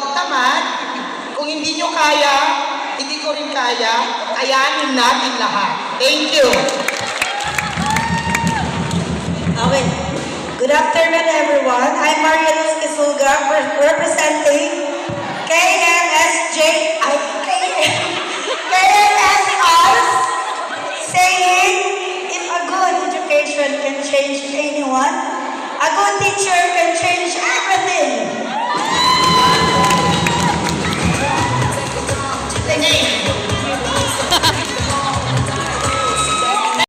Huwag tamad. Kung hindi nyo kaya, hindi ko rin kaya, kayanin natin lahat. Thank you. Okay. Good afternoon, everyone. I'm Maria Luz Kisuga, representing KMSR, saying, if a good education can change anyone, a good teacher can change everything. Sige.